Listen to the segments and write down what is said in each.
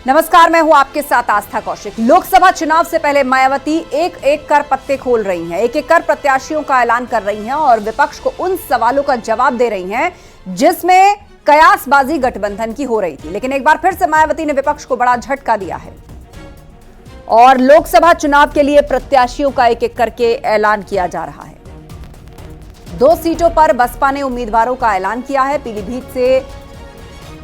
नमस्कार, मैं हूं आपके साथ आस्था कौशिक। लोकसभा चुनाव से पहले मायावती एक एक कर पत्ते खोल रही हैं, एक एक कर प्रत्याशियों का ऐलान कर रही हैं और विपक्ष को उन सवालों का जवाब दे रही हैं जिसमें कयासबाजी गठबंधन की हो रही थी। लेकिन एक बार फिर से मायावती ने विपक्ष को बड़ा झटका दिया है और लोकसभा चुनाव के लिए प्रत्याशियों का एक एक करके ऐलान किया जा रहा है। 2 सीटों पर बसपा ने उम्मीदवारों का ऐलान किया है। पीलीभीत से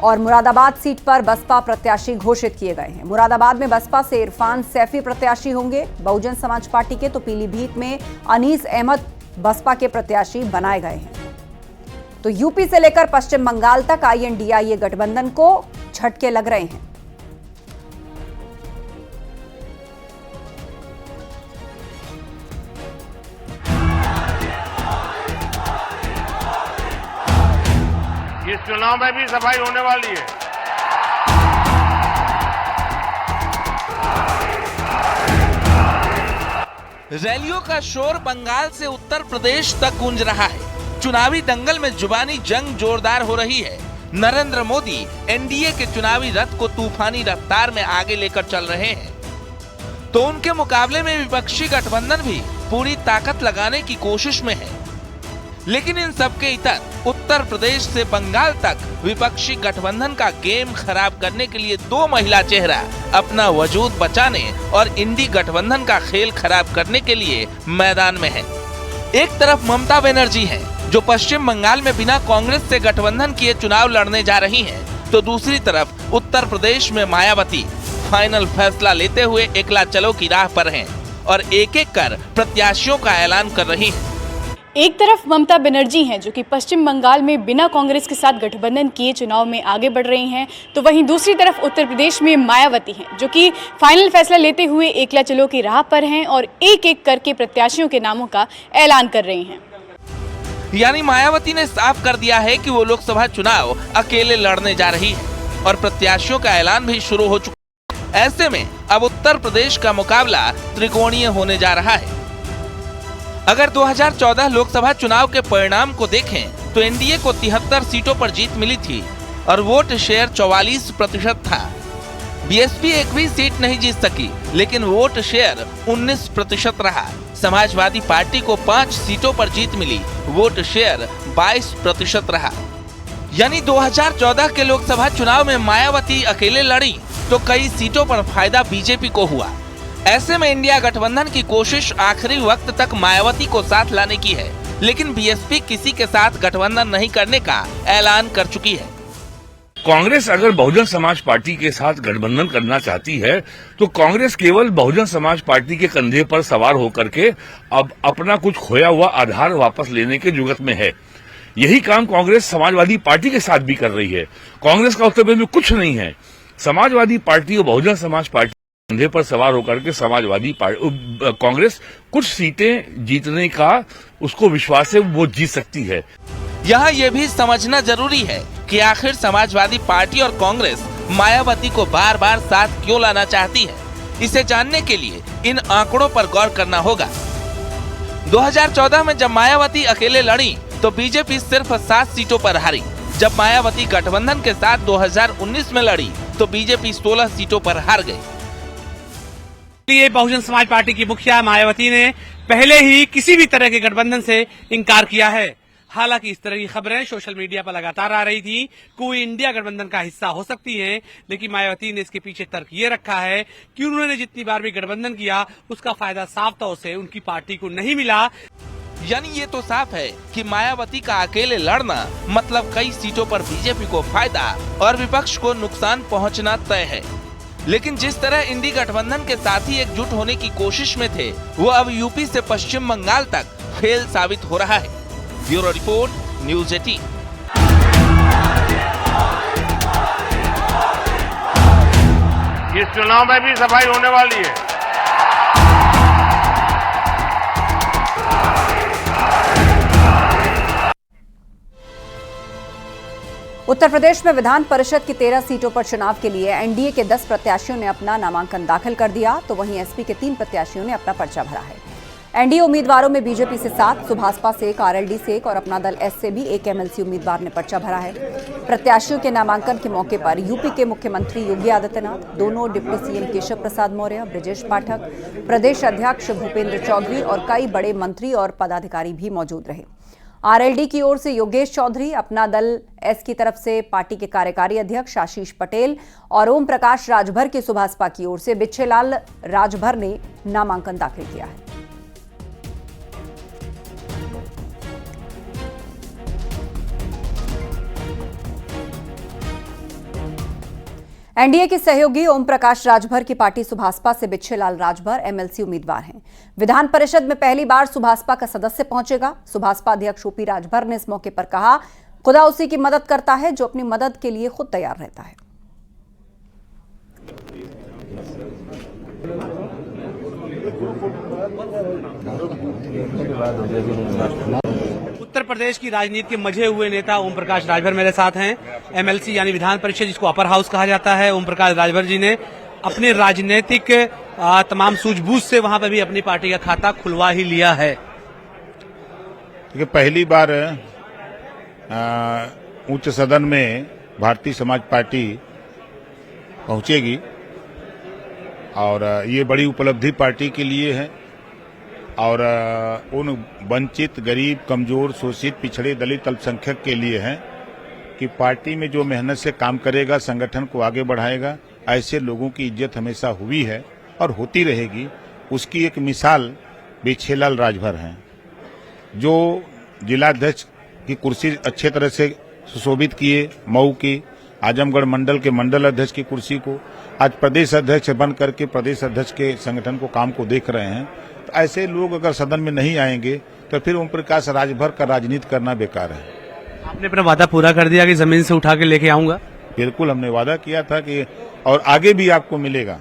और मुरादाबाद सीट पर बसपा प्रत्याशी घोषित किए गए हैं। मुरादाबाद में बसपा से इरफान सैफी प्रत्याशी होंगे बहुजन समाज पार्टी के, तो पीलीभीत में अनीस अहमद बसपा के प्रत्याशी बनाए गए हैं। तो यूपी से लेकर पश्चिम बंगाल तक INDIA गठबंधन को झटके लग रहे हैं। इस चुनाव में भी सफाई होने वाली है। रैलियों का शोर बंगाल से उत्तर प्रदेश तक गूंज रहा है। चुनावी दंगल में जुबानी जंग जोरदार हो रही है। नरेंद्र मोदी NDA के चुनावी रथ को तूफानी रफ्तार में आगे लेकर चल रहे हैं, तो उनके मुकाबले में विपक्षी गठबंधन भी पूरी ताकत लगाने की कोशिश में है। लेकिन इन सबके इतर उत्तर प्रदेश से बंगाल तक विपक्षी गठबंधन का गेम खराब करने के लिए 2 महिला चेहरा अपना वजूद बचाने और इंडी गठबंधन का खेल खराब करने के लिए मैदान में है। एक तरफ ममता बनर्जी हैं, जो पश्चिम बंगाल में बिना कांग्रेस से गठबंधन किए चुनाव लड़ने जा रही हैं, तो दूसरी तरफ उत्तर प्रदेश में मायावती फाइनल फैसला लेते हुए एकला चलो की राह पर हैं और एक एक कर प्रत्याशियों का ऐलान कर रही हैं। एक तरफ ममता बनर्जी हैं, जो कि पश्चिम बंगाल में बिना कांग्रेस के साथ गठबंधन किए चुनाव में आगे बढ़ रही हैं, तो वहीं दूसरी तरफ उत्तर प्रदेश में मायावती हैं, जो कि फाइनल फैसला लेते हुए एकला चलो की राह पर हैं और एक एक करके प्रत्याशियों के नामों का ऐलान कर रही हैं। यानी मायावती ने साफ कर दिया है कि वो लोकसभा चुनाव अकेले लड़ने जा रही है और प्रत्याशियों का ऐलान भी शुरू हो चुका है। ऐसे में अब उत्तर प्रदेश का मुकाबला त्रिकोणीय होने जा रहा है। अगर 2014 लोकसभा चुनाव के परिणाम को देखें तो NDA को 73 सीटों पर जीत मिली थी और वोट शेयर 44% था। BSP एक भी सीट नहीं जीत सकी, लेकिन वोट शेयर 19% रहा। समाजवादी पार्टी को 5 सीटों पर जीत मिली, वोट शेयर 22% रहा। यानी 2014 के लोकसभा चुनाव में मायावती अकेले लड़ी तो कई सीटों पर फायदा बीजेपी को हुआ। ऐसे में इंडिया गठबंधन की कोशिश आखिरी वक्त तक मायावती को साथ लाने की है, लेकिन BSP किसी के साथ गठबंधन नहीं करने का ऐलान कर चुकी है। कांग्रेस अगर बहुजन समाज पार्टी के साथ गठबंधन करना चाहती है तो कांग्रेस केवल बहुजन समाज पार्टी के कंधे पर सवार होकर के अब अपना कुछ खोया हुआ आधार वापस लेने के जुगत में है। यही काम कांग्रेस समाजवादी पार्टी के साथ भी कर रही है। कांग्रेस का उत्तर में कुछ नहीं है। समाजवादी पार्टी और बहुजन समाज पार्टी कंधे पर सवार होकर के कांग्रेस कुछ सीटें जीतने का उसको विश्वास है, वो जीत सकती है। यहाँ ये भी समझना जरूरी है कि आखिर समाजवादी पार्टी और कांग्रेस मायावती को बार बार साथ क्यों लाना चाहती है। इसे जानने के लिए इन आंकड़ों पर गौर करना होगा। 2014 में जब मायावती अकेले लड़ी तो बीजेपी सिर्फ 7 सीटों पर हारी। जब मायावती गठबंधन के साथ 2019 में लड़ी तो बीजेपी 16 सीटों पर हार गई। बहुजन समाज पार्टी की मुखिया मायावती ने पहले ही किसी भी तरह के गठबंधन से इनकार किया है। हालांकि इस तरह की खबरें सोशल मीडिया पर लगातार आ रही थी, कोई इंडिया गठबंधन का हिस्सा हो सकती है, लेकिन मायावती ने इसके पीछे तर्क ये रखा है कि उन्होंने जितनी बार भी गठबंधन किया उसका फायदा साफ तौर से उनकी पार्टी को नहीं मिला। यानी ये तो साफ है कि मायावती का अकेले लड़ना मतलब कई सीटों पर बीजेपी को फायदा और विपक्ष को नुकसान पहुंचना तय है। लेकिन जिस तरह इंडी गठबंधन के साथी एकजुट होने की कोशिश में थे, वो अब यूपी से पश्चिम बंगाल तक फेल साबित हो रहा है। Bureau report, news 18। इस चुनाव में भी सफाई होने वाली है। उत्तर प्रदेश में विधान परिषद की 13 सीटों पर चुनाव के लिए NDA के 10 प्रत्याशियों ने अपना नामांकन दाखिल कर दिया, तो वहीं SP के 3 प्रत्याशियों ने अपना पर्चा भरा है। एनडीए उम्मीदवारों में बीजेपी से 7, सुभाषपा से 1, आरएलडी से 1 और अपना दल एस से भी 1 एमएलसी उम्मीदवार ने पर्चा भरा है। प्रत्याशियों के नामांकन के मौके पर यूपी के मुख्यमंत्री योगी आदित्यनाथ, दोनों डिप्टी सीएम केशव प्रसाद मौर्य, ब्रजेश पाठक, प्रदेश अध्यक्ष भूपेंद्र चौधरी और कई बड़े मंत्री और पदाधिकारी भी मौजूद रहे। आरएलडी की ओर से योगेश चौधरी, अपना दल एस की तरफ से पार्टी के कार्यकारी अध्यक्ष आशीष पटेल और ओम प्रकाश राजभर की सुभाषपा की ओर से बिच्छेलाल राजभर ने नामांकन दाखिल किया है। एनडीए के सहयोगी ओम प्रकाश राजभर की पार्टी सुभाषपा से बिच्छेलाल राजभर एमएलसी उम्मीदवार हैं। विधान परिषद में पहली बार सुभाषपा का सदस्य पहुंचेगा। सुभाषपा अध्यक्ष ओपी राजभर ने इस मौके पर कहा, खुदा उसी की मदद करता है जो अपनी मदद के लिए खुद तैयार रहता है। उत्तर प्रदेश की राजनीति के मजे हुए नेता ओम प्रकाश राजभर मेरे साथ हैं। एमएलसी यानी विधान परिषद, जिसको अपर हाउस कहा जाता है, ओम प्रकाश राजभर जी ने अपने राजनीतिक तमाम सूझबूझ से वहां पर भी अपनी पार्टी का खाता खुलवा ही लिया है। देखिए, पहली बार उच्च सदन में भारतीय समाज पार्टी पहुंचेगी और ये बड़ी उपलब्धि पार्टी के लिए है और उन वंचित, गरीब, कमजोर, शोषित, पिछड़े, दलित, अल्पसंख्यक के लिए है कि पार्टी में जो मेहनत से काम करेगा, संगठन को आगे बढ़ाएगा, ऐसे लोगों की इज्जत हमेशा हुई है और होती रहेगी। उसकी एक मिसाल बिच्छेलाल राजभर हैं, जो जिलाध्यक्ष की कुर्सी अच्छे तरह से सुशोभित किए, मऊ की आजमगढ़ मंडल के मंडल अध्यक्ष की कुर्सी को आज प्रदेश अध्यक्ष बन करके प्रदेश अध्यक्ष के संगठन को काम को देख रहे हैं। तो ऐसे लोग अगर सदन में नहीं आएंगे तो फिर ओम प्रकाश राजभर का राजनीति करना बेकार है। आपने अपना वादा पूरा कर दिया कि जमीन से उठा के लेके आऊंगा। बिल्कुल, हमने वादा किया था कि और आगे भी आपको मिलेगा।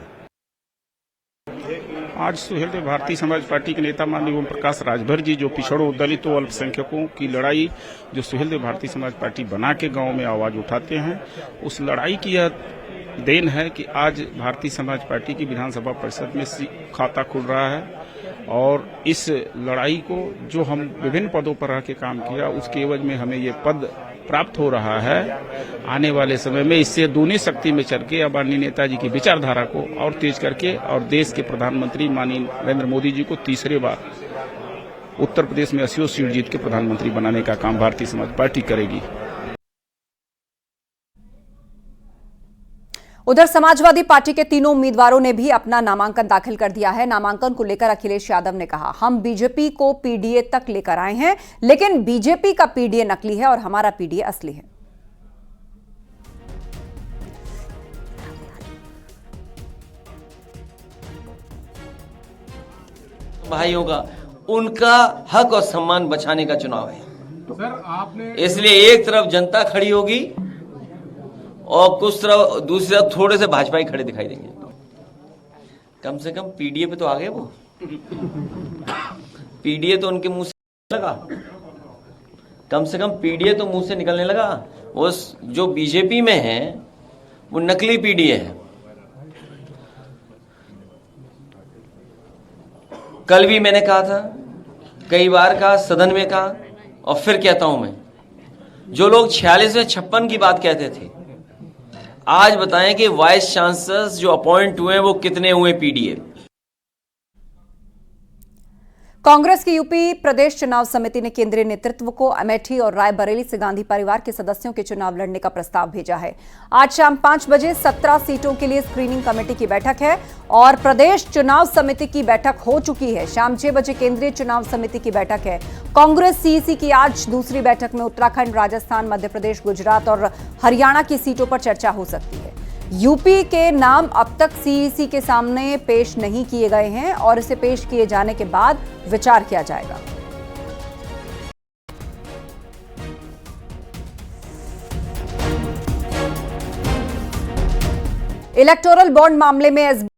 आज सुहेलदेव भारतीय समाज पार्टी के नेता माननीय ओम प्रकाश राजभर जी, जो पिछड़ों, दलितों, अल्पसंख्यकों की लड़ाई जो सुहेलदेव भारतीय समाज पार्टी बना के गांव में आवाज उठाते हैं, उस लड़ाई की यह देन है कि आज भारतीय समाज पार्टी की विधानसभा परिषद में खाता खुल रहा है और इस लड़ाई को जो हम विभिन्न पदों पर रह के काम किया, उसके एवज में हमें ये पद प्राप्त हो रहा है। आने वाले समय में इससे दूनी शक्ति में चल के माननीय नेताजी की विचारधारा को और तेज करके और देश के प्रधानमंत्री माननीय नरेंद्र मोदी जी को तीसरे बार उत्तर प्रदेश में 80 सीट जीत के प्रधानमंत्री बनाने का काम भारतीय समाज पार्टी करेगी। उधर समाजवादी पार्टी के तीनों उम्मीदवारों ने भी अपना नामांकन दाखिल कर दिया है। नामांकन को लेकर अखिलेश यादव ने कहा, हम बीजेपी को पीडीए तक लेकर आए हैं, लेकिन बीजेपी का पीडीए नकली है और हमारा पीडीए असली है। भाइयों का उनका हक और सम्मान बचाने का चुनाव है। सर, आपने इसलिए एक तरफ जनता खड़ी होगी और कुछ तरफ दूसरी तरफ थोड़े से भाजपाई खड़े दिखाई देंगे। कम से कम पीडीए पे तो आ गए वो। पीडीए तो उनके मुंह से लगा, कम से कम पीडीए तो मुंह से निकलने लगा। वो जो बीजेपी में है वो नकली पीडीए है। कल भी मैंने कहा था, कई बार कहा, सदन में कहा और फिर कहता हूं मैं, जो लोग 46 में 56 की बात कहते थे, आज बताएं कि वाइस चांसलर्स जो अपॉइंट हुए वो कितने हुए पीडीए। कांग्रेस की यूपी प्रदेश चुनाव समिति ने केंद्रीय नेतृत्व को अमेठी और रायबरेली से गांधी परिवार के सदस्यों के चुनाव लड़ने का प्रस्ताव भेजा है। आज शाम 5 बजे 17 सीटों के लिए स्क्रीनिंग कमेटी की बैठक है और प्रदेश चुनाव समिति की बैठक हो चुकी है। शाम 6 बजे केंद्रीय चुनाव समिति की बैठक है। कांग्रेस सीईसी की आज दूसरी बैठक में उत्तराखंड, राजस्थान, मध्य प्रदेश, गुजरात और हरियाणा की सीटों पर चर्चा हो सकती है। यूपी के नाम अब तक सीईसी के सामने पेश नहीं किए गए हैं और इसे पेश किए जाने के बाद विचार किया जाएगा। इलेक्टोरल बॉन्ड मामले में